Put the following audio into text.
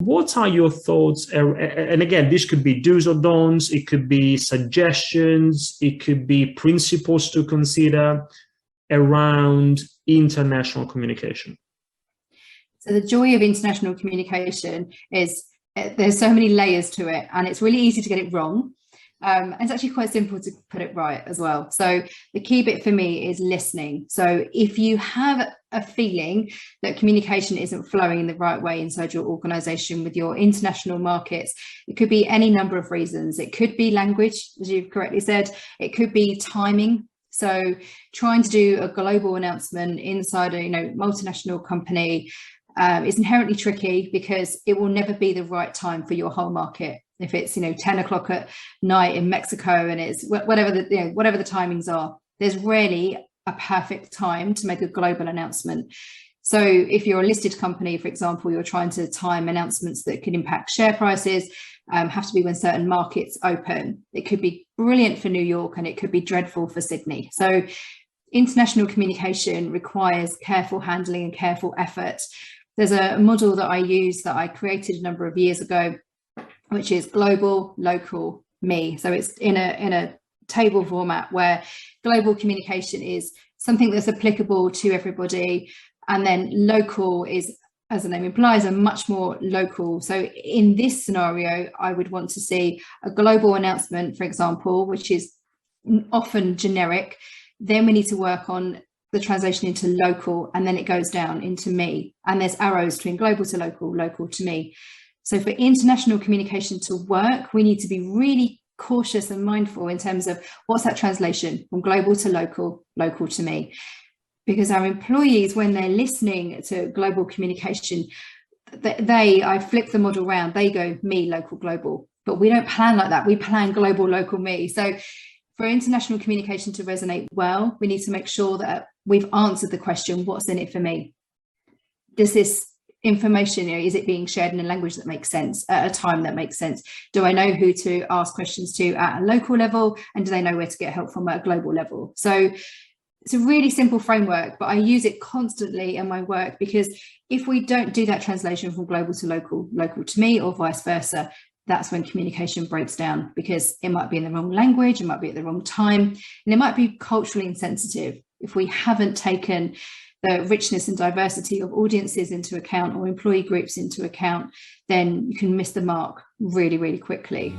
What are your thoughts? And again, this could be do's or don'ts, it could be suggestions, it could be principles to consider around international communication. So the joy of international communication is there's so many layers to it, and it's really easy to get it wrong. And it's actually quite simple to put it right as well. So the key bit for me is listening. So if you have a feeling that communication isn't flowing in the right way inside your organization with your international markets, it could be any number of reasons. It could be language, as you've correctly said. It could be timing. So trying to do a global announcement inside a multinational company is inherently tricky because it will never be the right time for your whole market. If it's 10 o'clock at night in Mexico and it's whatever the timings are, there's rarely a perfect time to make a global announcement. So if you're a listed company, for example, you're trying to time announcements that could impact share prices, have to be when certain markets open. It could be brilliant for New York and it could be dreadful for Sydney. So international communication requires careful handling and careful effort. There's a model that I use that I created a number of years ago, which is global, local, me. So it's in a table format where global communication is something that's applicable to everybody. And then local is, as the name implies, a much more local. So in this scenario, I would want to see a global announcement, for example, which is often generic. Then we need to work on the translation into local, and then it goes down into me. And there's arrows between global to local, local to me. So for international communication to work, we need to be really cautious and mindful in terms of what's that translation from global to local, local to me. Because our employees, when they're listening to global communication, I flip the model around, they go me, local, global. But we don't plan like that. We plan global, local, me. So for international communication to resonate well, we need to make sure that we've answered the question, what's in it for me? Does this information, is it being shared in a language that makes sense at a time that makes sense? Do I know who to ask questions to at a local level? And do they know where to get help from at a global level? So it's a really simple framework, but I use it constantly in my work, because if we don't do that translation from global to local, local to me, or vice versa, that's when communication breaks down, because it might be in the wrong language, it might be at the wrong time, and it might be culturally insensitive. If we haven't taken the richness and diversity of audiences into account, or employee groups into account, then you can miss the mark really, really quickly.